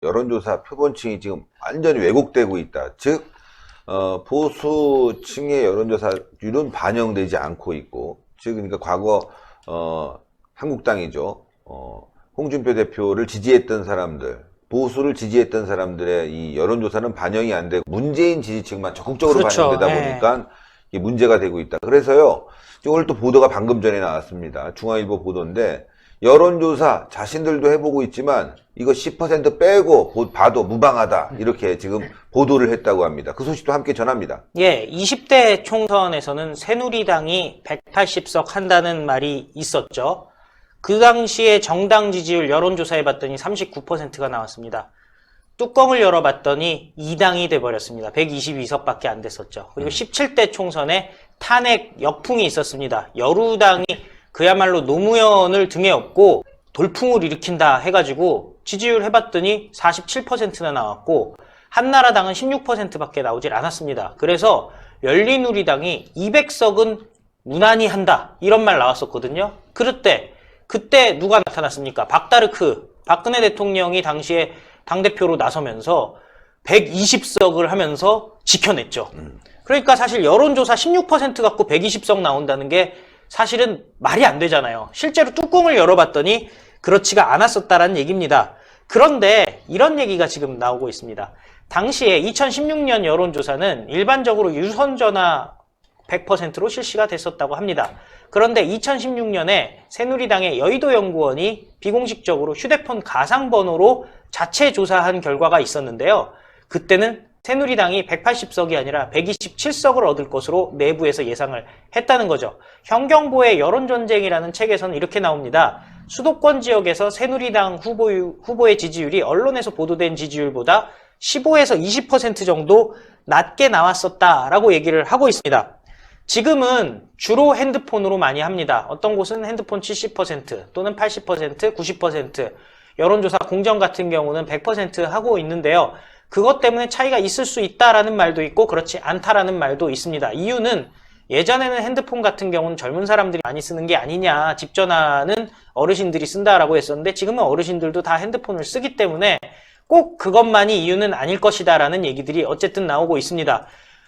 여론조사 표본층이 지금 완전히 왜곡되고 있다. 즉 보수층의 여론조사율은 반영되지 않고 있고, 즉 그러니까 과거 한국당이죠. 홍준표 대표를 지지했던 사람들, 보수를 지지했던 사람들의 이 여론조사는 반영이 안 되고 문재인 지지층만 적극적으로 그렇죠. 반영되다 보니까 이게 문제가 되고 있다. 그래서요, 오늘 또 보도가 방금 전에 나왔습니다. 중앙일보 보도인데, 여론조사 자신들도 해보고 있지만 이거 10% 빼고 봐도 무방하다, 이렇게 지금 보도를 했다고 합니다. 그 소식도 함께 전합니다. 예, 20대 총선에서는 새누리당이 180석 한다는 말이 있었죠. 그 당시에 정당 지지율 여론조사해봤더니 39%가 나왔습니다. 뚜껑을 열어봤더니 2당이 돼버렸습니다. 122석밖에 안 됐었죠. 그리고 17대 총선에 탄핵 역풍이 있었습니다. 여루당이 그야말로 노무현을 등에 업고 돌풍을 일으킨다 해가지고 지지율 해봤더니 47%나 나왔고, 한나라당은 16%밖에 나오질 않았습니다. 그래서 열린우리당이 200석은 무난히 한다, 이런 말 나왔었거든요. 그때 누가 나타났습니까? 박다르크, 박근혜 대통령이 당시에 당대표로 나서면서 120석을 하면서 지켜냈죠. 그러니까 사실 여론조사 16% 갖고 120석 나온다는 게 사실은 말이 안 되잖아요. 실제로 뚜껑을 열어봤더니 그렇지가 않았었다라는 얘기입니다. 그런데 이런 얘기가 지금 나오고 있습니다. 당시에 2016년 여론조사는 일반적으로 유선전화 100%로 실시가 됐었다고 합니다. 그런데 2016년에 새누리당의 여의도연구원이 비공식적으로 휴대폰 가상번호로 자체 조사한 결과가 있었는데요. 그때는 새누리당이 180석이 아니라 127석을 얻을 것으로 내부에서 예상을 했다는 거죠. 현경보의 여론전쟁이라는 책에서는 이렇게 나옵니다. 수도권 지역에서 새누리당 후보의 지지율이 언론에서 보도된 지지율보다 15에서 20% 정도 낮게 나왔었다라고 얘기를 하고 있습니다. 지금은 주로 핸드폰으로 많이 합니다. 어떤 곳은 핸드폰 70% 또는 80%, 90%, 여론조사 공정 같은 경우는 100% 하고 있는데요. 그것 때문에 차이가 있을 수 있다라는 말도 있고 그렇지 않다라는 말도 있습니다. 이유는 예전에는 핸드폰 같은 경우는 젊은 사람들이 많이 쓰는 게 아니냐, 집 전화는 어르신들이 쓴다라고 했었는데 지금은 어르신들도 다 핸드폰을 쓰기 때문에 꼭 그것만이 이유는 아닐 것이다라는 얘기들이 어쨌든 나오고 있습니다.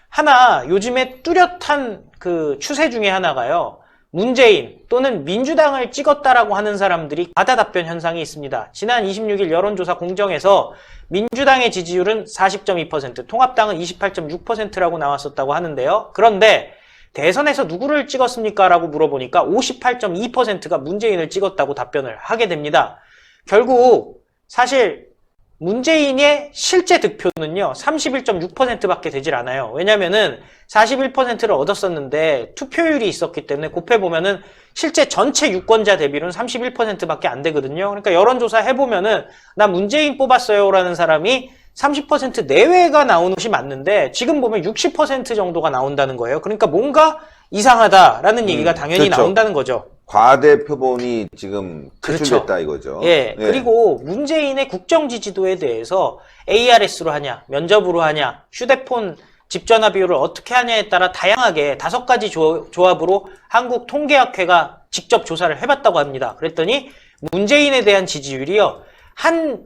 하나 요즘에 뚜렷한 그 추세 중에 하나가요, 문재인 또는 민주당을 찍었다라고 하는 사람들이 과다 답변 현상이 있습니다. 지난 26일 여론조사 공정에서 민주당의 지지율은 40.2%, 통합당은 28.6%라고 나왔었다고 하는데요. 그런데 대선에서 누구를 찍었습니까? 라고 물어보니까 58.2%가 문재인을 찍었다고 답변을 하게 됩니다. 결국 사실 문재인의 실제 득표는요 31.6%밖에 되질 않아요. 왜냐면은 41%를 얻었었는데 투표율이 있었기 때문에 곱해보면은 실제 전체 유권자 대비로는 31%밖에 안 되거든요. 그러니까 여론조사 해보면은 나 문재인 뽑았어요 라는 사람이 30% 내외가 나오는 것이 맞는데 지금 보면 60% 정도가 나온다는 거예요. 그러니까 뭔가 이상하다라는 얘기가 당연히 그렇죠. 나온다는 거죠. 과대 표본이 지금 추출됐다, 그렇죠. 이거죠. 예, 그리고 문재인의 국정 지지도에 대해서 ARS로 하냐, 면접으로 하냐, 휴대폰 집전화 비율을 어떻게 하냐에 따라 다양하게 5가지 조합으로 한국통계학회가 직접 조사를 해봤다고 합니다. 그랬더니 문재인에 대한 지지율이요, 한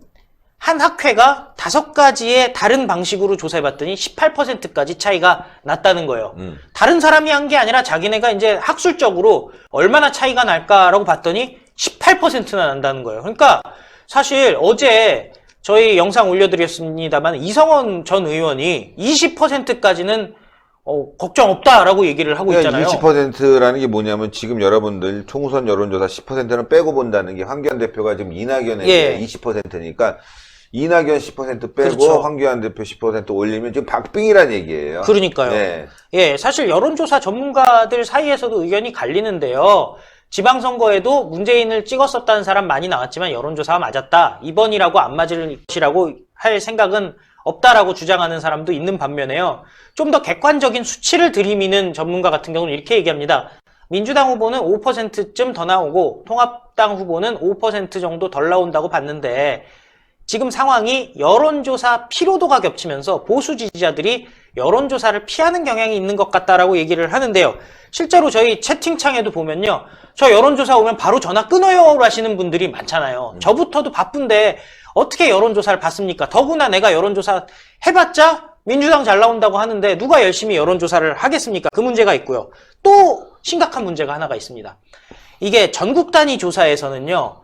학회가 5가지의 다른 방식으로 조사해봤더니 18%까지 차이가 났다는 거예요. 다른 사람이 한 게 아니라 자기네가 이제 학술적으로 얼마나 차이가 날까라고 봤더니 18%나 난다는 거예요. 그러니까 사실 어제 저희 영상 올려드렸습니다만 이성원 전 의원이 20%까지는 걱정 없다라고 얘기를 하고 있잖아요. 20%라는 게 뭐냐면 지금 여러분들 총선 여론조사 10%는 빼고 본다는 게 황교안 대표가 지금 이낙연에게 20%니까 이낙연 10% 빼고 그렇죠. 황교안 대표 10% 올리면 지금 박빙이란 얘기예요. 그러니까요. 네. 예, 사실 여론조사 전문가들 사이에서도 의견이 갈리는데요. 지방선거에도 문재인을 찍었었다는 사람 많이 나왔지만 여론조사가 맞았다, 이번이라고 안 맞을 것이라고 할 생각은 없다라고 주장하는 사람도 있는 반면에요, 좀 더 객관적인 수치를 들이미는 전문가 같은 경우는 이렇게 얘기합니다. 민주당 후보는 5%쯤 더 나오고 통합당 후보는 5% 정도 덜 나온다고 봤는데 지금 상황이 여론조사 피로도가 겹치면서 보수 지지자들이 여론조사를 피하는 경향이 있는 것 같다라고 얘기를 하는데요. 실제로 저희 채팅창에도 보면요. 저 여론조사 오면 바로 전화 끊어요 하시는 분들이 많잖아요. 저부터도 바쁜데 어떻게 여론조사를 받습니까? 더구나 내가 여론조사 해봤자 민주당 잘 나온다고 하는데 누가 열심히 여론조사를 하겠습니까? 그 문제가 있고요. 또 심각한 문제가 하나가 있습니다. 이게 전국 단위 조사에서는요.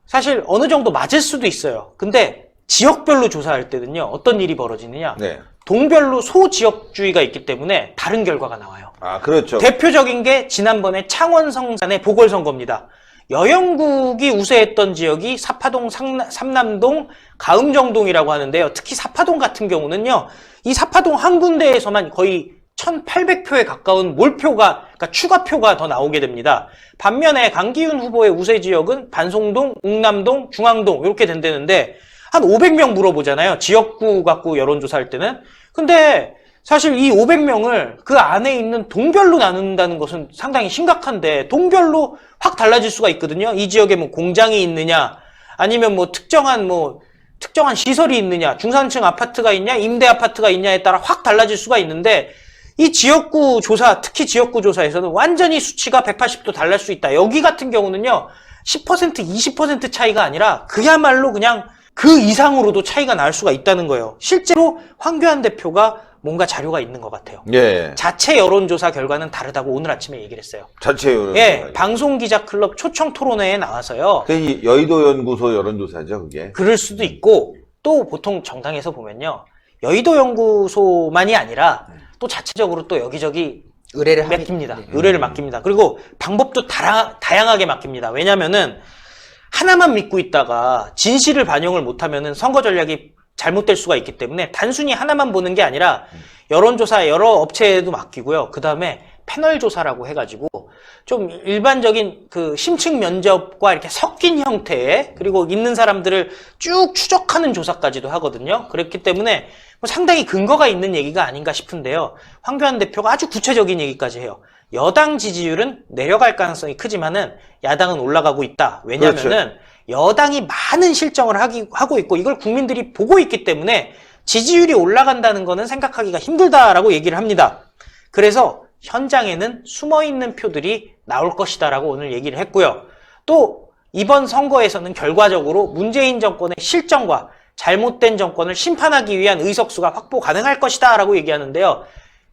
사실 어느 정도 맞을 수도 있어요. 근데 지역별로 조사할 때는요. 어떤 일이 벌어지느냐. 네. 동별로 소지역주의가 있기 때문에 다른 결과가 나와요. 아, 그렇죠. 대표적인 게 지난번에 창원 성산의 보궐선거입니다. 여영국이 우세했던 지역이 사파동, 삼남동, 가음정동이라고 하는데요. 특히 사파동 같은 경우는요. 이 사파동 한 군데에서만 거의 1,800표에 가까운 몰표가, 그러니까 추가표가 더 나오게 됩니다. 반면에 강기훈 후보의 우세 지역은 반송동, 웅남동, 중앙동 이렇게 된다는데 한 500명 물어보잖아요. 지역구 갖고 여론조사할 때는. 근데 사실 이 500명을 그 안에 있는 동별로 나눈다는 것은 상당히 심각한데 동별로 확 달라질 수가 있거든요. 이 지역에 뭐 공장이 있느냐 아니면 뭐 특정한 시설이 있느냐 중산층 아파트가 있냐 임대 아파트가 있냐에 따라 확 달라질 수가 있는데 이 지역구 조사, 특히 지역구 조사에서는 완전히 수치가 180도 달랄 수 있다. 여기 같은 경우는요. 10%, 20% 차이가 아니라 그야말로 그냥 그 이상으로도 차이가 날 수가 있다는 거예요. 실제로 황교안 대표가 뭔가 자료가 있는 것 같아요. 예. 자체 여론조사 결과는 다르다고 오늘 아침에 얘기를 했어요. 자체 여론조사. 예, 방송기자클럽 초청 토론회에 나와서요. 그 여의도 연구소 여론조사죠, 그게. 그럴 수도 있고 또 보통 정당에서 보면요. 여의도 연구소만이 아니라 또 자체적으로 또 여기저기 의뢰를 맡깁니다. 의뢰를 맡깁니다. 그리고 방법도 다양하게 맡깁니다. 왜냐면은 하나만 믿고 있다가 진실을 반영을 못하면은 선거 전략이 잘못될 수가 있기 때문에 단순히 하나만 보는 게 아니라 여론조사 여러 업체에도 맡기고요. 그 다음에 패널 조사라고 해가지고 좀 일반적인 그 심층 면접과 이렇게 섞인 형태의 그리고 있는 사람들을 쭉 추적하는 조사까지도 하거든요. 그렇기 때문에 뭐 상당히 근거가 있는 얘기가 아닌가 싶은데요. 황교안 대표가 아주 구체적인 얘기까지 해요. 여당 지지율은 내려갈 가능성이 크지만은 야당은 올라가고 있다. 왜냐면은 그렇죠. 여당이 많은 실정을 하고 있고 이걸 국민들이 보고 있기 때문에 지지율이 올라간다는 거는 생각하기가 힘들다라고 얘기를 합니다. 그래서 현장에는 숨어있는 표들이 나올 것이다라고 오늘 얘기를 했고요. 또 이번 선거에서는 결과적으로 문재인 정권의 실정과 잘못된 정권을 심판하기 위한 의석수가 확보 가능할 것이다라고 얘기하는데요.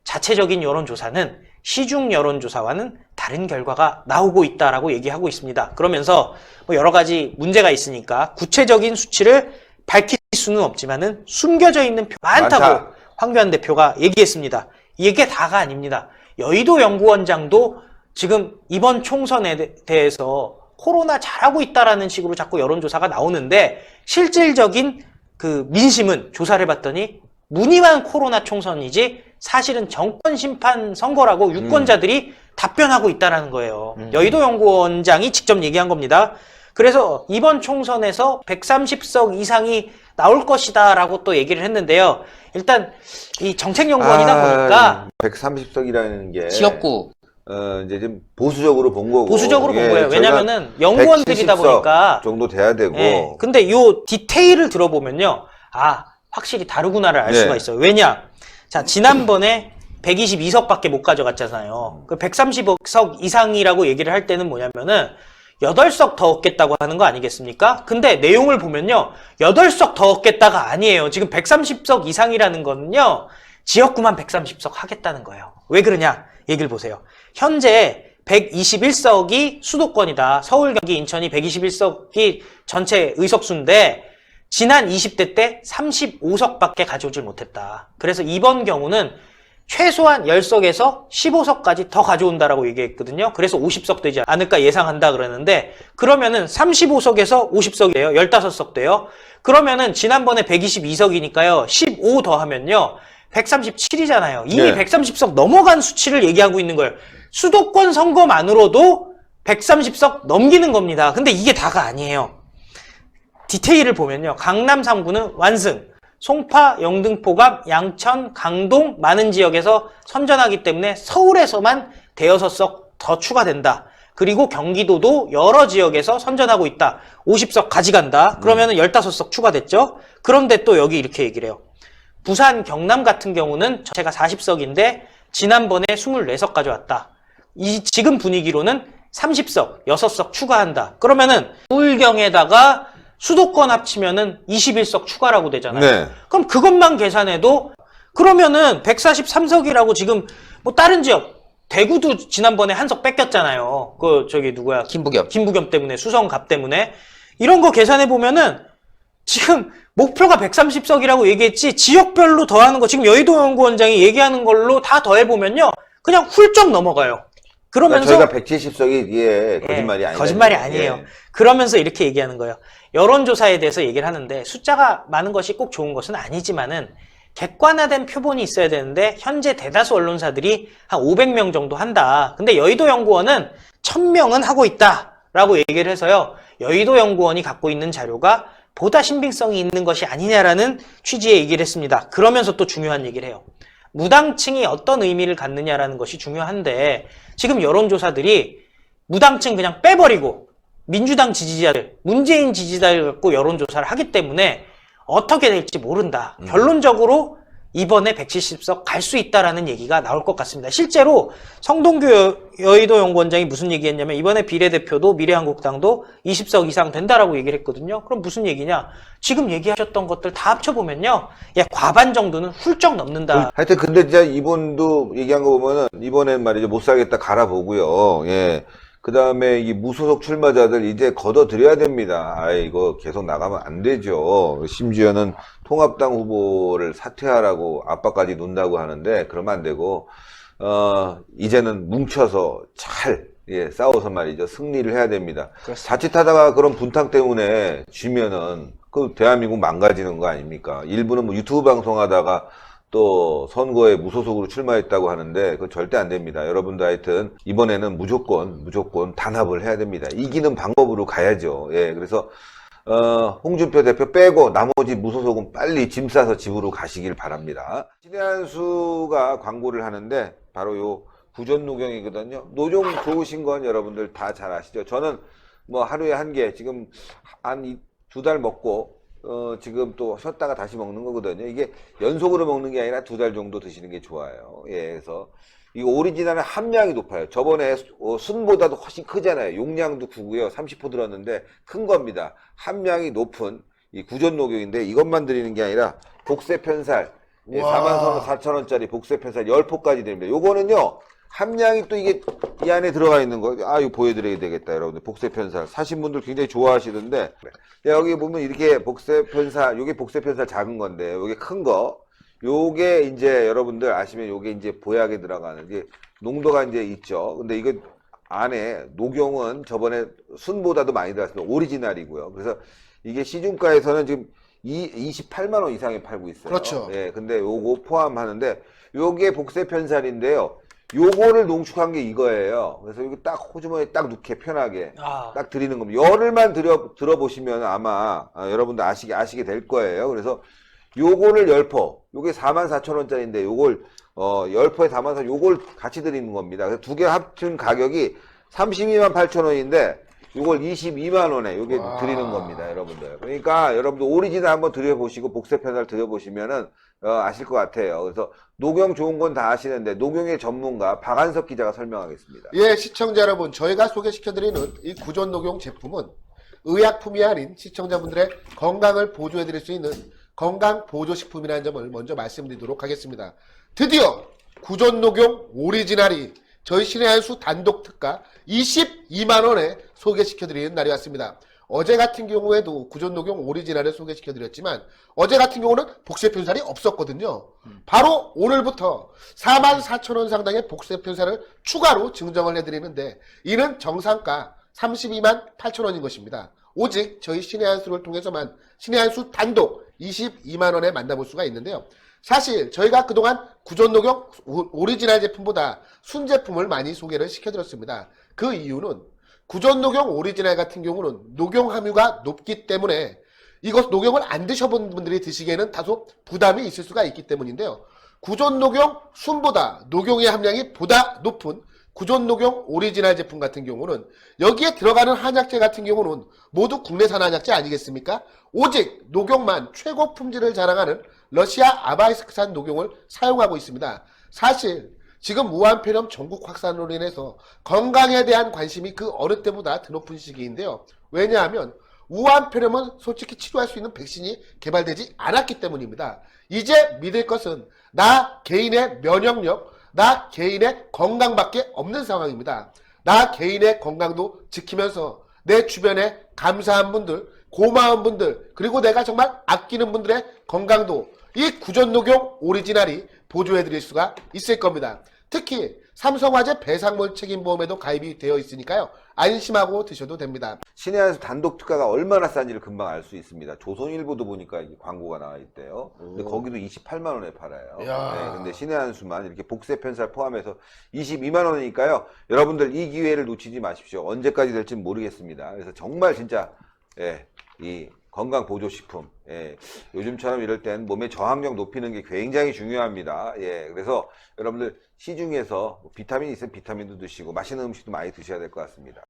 자체적인 여론조사는 시중 여론조사와는 다른 결과가 나오고 있다라고 얘기하고 있습니다. 그러면서 뭐 여러 가지 문제가 있으니까 구체적인 수치를 밝힐 수는 없지만은 숨겨져 있는 표 많다고 많다. 황교안 대표가 얘기했습니다. 이게 다가 아닙니다. 여의도 연구원장도 지금 이번 총선에 대해서 코로나 잘하고 있다라는 식으로 자꾸 여론조사가 나오는데 실질적인 그 민심은 조사를 해봤더니 무늬만 코로나 총선이지 사실은 정권 심판 선거라고 유권자들이 답변하고 있다는 거예요. 여의도 연구원장이 직접 얘기한 겁니다. 그래서 이번 총선에서 130석 이상이 나올 것이다 라고 또 얘기를 했는데요. 일단 이 정책연구원이다 보니까 130석이라는 게 지역구 이제 좀 보수적으로 본 거고. 보수적으로 본 예, 거예요. 저희가 왜냐면은 연구원들이다 170석 보니까 정도 돼야 되고. 예, 근데 요 디테일을 들어보면요. 아, 확실히 다르구나를 알 네. 수가 있어요. 왜냐? 자, 지난번에 122석밖에 못 가져갔잖아요. 그 130석 이상이라고 얘기를 할 때는 뭐냐면은 8석 더 얻겠다고 하는 거 아니겠습니까? 근데 내용을 보면요. 8석 더 얻겠다가 아니에요. 지금 130석 이상이라는 거는요. 지역구만 130석 하겠다는 거예요. 왜 그러냐? 얘기를 보세요. 현재 121석이 수도권이다. 서울, 경기, 인천이 121석이 전체 의석수인데 지난 20대 때 35석밖에 가져오질 못했다. 그래서 이번 경우는 최소한 10석에서 15석까지 더 가져온다라고 얘기했거든요. 그래서 50석 되지 않을까 예상한다 그러는데 그러면은 35석에서 50석이에요. 15석 돼요. 그러면은 지난번에 122석이니까요. 15 더하면요. 137이잖아요. 이미 네. 130석 넘어간 수치를 얘기하고 있는 거예요. 수도권 선거만으로도 130석 넘기는 겁니다. 근데 이게 다가 아니에요. 디테일을 보면요. 강남 3구는 완승, 송파, 영등포감, 양천, 강동 많은 지역에서 선전하기 때문에 서울에서만 대여섯 석 더 추가된다. 그리고 경기도도 여러 지역에서 선전하고 있다. 50석 가져간다. 그러면은 15석 추가됐죠. 그런데 또 여기 이렇게 얘기를 해요. 부산, 경남 같은 경우는 전체가 40석인데 지난번에 24석 가져왔다. 지금 분위기로는 30석, 6석 추가한다. 그러면은 서울경에다가 수도권 합치면은 21석 추가라고 되잖아요. 네. 그럼 그것만 계산해도 그러면은 143석이라고 지금 뭐 다른 지역 대구도 지난번에 한 석 뺏겼잖아요. 그 저기 누구야? 김부겸 때문에 수성갑 때문에 이런 거 계산해 보면은 지금 목표가 130석이라고 얘기했지 지역별로 더하는 거 지금 여의도 연구원장이 얘기하는 걸로 다 더해 보면요. 그냥 훌쩍 넘어가요. 그러면서 저희가 170석이 거짓말이 아니에요. 거짓말이 아니에요. 그러면서 이렇게 얘기하는 거예요. 여론조사에 대해서 얘기를 하는데 숫자가 많은 것이 꼭 좋은 것은 아니지만은 객관화된 표본이 있어야 되는데 현재 대다수 언론사들이 한 500명 정도 한다. 근데 여의도 연구원은 1000명은 하고 있다라고 얘기를 해서요. 여의도 연구원이 갖고 있는 자료가 보다 신빙성이 있는 것이 아니냐라는 취지의 얘기를 했습니다. 그러면서 또 중요한 얘기를 해요. 무당층이 어떤 의미를 갖느냐라는 것이 중요한데 지금 여론조사들이 무당층 그냥 빼버리고 민주당 지지자들, 문재인 지지자들 갖고 여론조사를 하기 때문에 어떻게 될지 모른다. 결론적으로 이번에 170석 갈 수 있다라는 얘기가 나올 것 같습니다. 실제로 성동규 여의도 연구원장이 무슨 얘기했냐면 이번에 비례대표도 미래한국당도 20석 이상 된다라고 얘기를 했거든요. 그럼 무슨 얘기냐? 지금 얘기하셨던 것들 다 합쳐보면요. 과반 정도는 훌쩍 넘는다. 하여튼 근데 진짜 이분도 얘기한 거 보면은 이번엔 말이죠. 못 살겠다 갈아보고요. 예. 그 다음에 이 무소속 출마자들 이제 걷어들여야 됩니다. 이거 계속 나가면 안 되죠. 심지어는 통합당 후보를 사퇴하라고 압박까지 놓는다고 하는데 그러면 안 되고 이제는 뭉쳐서 잘 싸워서 말이죠. 승리를 해야 됩니다. 그렇습니다. 자칫하다가 그런 분탕 때문에 지면은 그 대한민국 망가지는 거 아닙니까? 일부는 뭐 유튜브 방송하다가 또 선거에 무소속으로 출마했다고 하는데 그건 절대 안 됩니다. 여러분도 하여튼 이번에는 무조건 단합을 해야 됩니다. 이기는 방법으로 가야죠. 예, 그래서 홍준표 대표 빼고 나머지 무소속은 빨리 짐 싸서 집으로 가시길 바랍니다. 신혜한수가 광고를 하는데 바로 요 구전노경이거든요. 노종 좋으신 건 여러분들 다 잘 아시죠? 저는 뭐 하루에 한 개 지금 한 2달 먹고 지금 또 쉬었다가 다시 먹는 거거든요. 이게 연속으로 먹는 게 아니라 2달 정도 드시는 게 좋아요. 예, 그래서 이거 오리지널은 함량이 높아요. 저번에 순보다도 훨씬 크잖아요. 용량도 크고요. 30% 들었는데 큰 겁니다. 함량이 높은 이 구전녹용인데 이것만 드리는 게 아니라 복세편살 44,000원짜리 복세편살 10포까지 됩니다. 요거는요. 함량이 또 이게 이 안에 들어가 있는 거. 이거 보여드려야 되겠다, 여러분들. 복세편살. 사신 분들 굉장히 좋아하시던데. 여기 보면 이렇게 복세편살, 요게 복세편살 작은 건데, 요게 큰 거. 요게 이제 여러분들 아시면 요게 이제 보약에 들어가는 게 농도가 이제 있죠. 근데 이거 안에 녹용은 저번에 순보다도 많이 들어갔습니다. 오리지널이고요. 그래서 이게 시중가에서는 지금 28만원 이상에 팔고 있어요. 그렇죠. 예, 근데 요거 포함하는데, 요게 복세편살인데요. 요거를 농축한 게 이거예요. 그래서 여기 딱 호주머니에 딱 넣게 편하게 딱 드리는 겁니다. 열흘만 들어보시면 아마 여러분들 아시게 될 거예요. 그래서 요거를 10포, 요게 44,000원짜리인데 요걸 10포에 44,000원, 요걸 같이 드리는 겁니다. 그래서 두 개 합친 가격이 328,000원인데 요걸 22만원에 요게 드리는 겁니다, 여러분들. 그러니까 여러분들 오리지널 한번 드려보시고 복세편살 드려보시면은 아실 것 같아요. 그래서 녹용 좋은 건 다 아시는데 녹용의 전문가 박한석 기자가 설명하겠습니다. 예, 시청자 여러분, 저희가 소개시켜드리는 이 구전녹용 제품은 의약품이 아닌 시청자분들의 건강을 보조해드릴 수 있는 건강보조식품이라는 점을 먼저 말씀드리도록 하겠습니다. 드디어 구전녹용 오리지널이 저희 신혜한수 단독 특가 22만원에 소개시켜드리는 날이 왔습니다. 어제 같은 경우에도 구전녹용 오리지널을 소개시켜드렸지만 어제 같은 경우는 복세편살이 없었거든요. 바로 오늘부터 44,000원 상당의 복세편살을 추가로 증정을 해드리는데 이는 정상가 328,000원인 것입니다. 오직 저희 신혜한수를 통해서만 신혜한수 단독 22만원에 만나볼 수가 있는데요. 사실 저희가 그동안 구전녹용 오리지널 제품보다 순제품을 많이 소개를 시켜드렸습니다. 그 이유는 구전녹용 오리지널 같은 경우는 녹용 함유가 높기 때문에 이것 녹용을 안 드셔본 분들이 드시기에는 다소 부담이 있을 수가 있기 때문인데요. 구전녹용 순보다 녹용의 함량이 보다 높은 구존녹용 오리지널 제품 같은 경우는 여기에 들어가는 한약재 같은 경우는 모두 국내산 한약재 아니겠습니까? 오직 녹용만 최고 품질을 자랑하는 러시아 아바이스크산 녹용을 사용하고 있습니다. 사실 지금 무한폐렴 전국 확산으로 인해서 건강에 대한 관심이 그 어느 때보다 더 높은 시기인데요. 왜냐하면 우한폐렴은 솔직히 치료할 수 있는 백신이 개발되지 않았기 때문입니다. 이제 믿을 것은 나 개인의 면역력, 나 개인의 건강밖에 없는 상황입니다. 나 개인의 건강도 지키면서 내 주변에 감사한 분들, 고마운 분들, 그리고 내가 정말 아끼는 분들의 건강도 이 구존녹용 오리지널이 보조해드릴 수가 있을 겁니다. 특히 삼성화재 배상물 책임보험에도 가입이 되어 있으니까요. 안심하고 드셔도 됩니다. 신해안에서 단독 특가가 얼마나 싼지를 금방 알 수 있습니다. 조선일보도 보니까 이게 광고가 나와 있대요. 근데 거기도 28만 원에 팔아요. 이야. 네, 근데 신해안수만 이렇게 복세 편살 포함해서 22만 원이니까요. 여러분들 이 기회를 놓치지 마십시오. 언제까지 될지 모르겠습니다. 그래서 정말 진짜 이 건강 보조식품, 요즘처럼 이럴 땐 몸의 저항력 높이는 게 굉장히 중요합니다. 그래서 여러분들 시중에서 비타민 있으면 비타민도 드시고 맛있는 음식도 많이 드셔야 될 것 같습니다.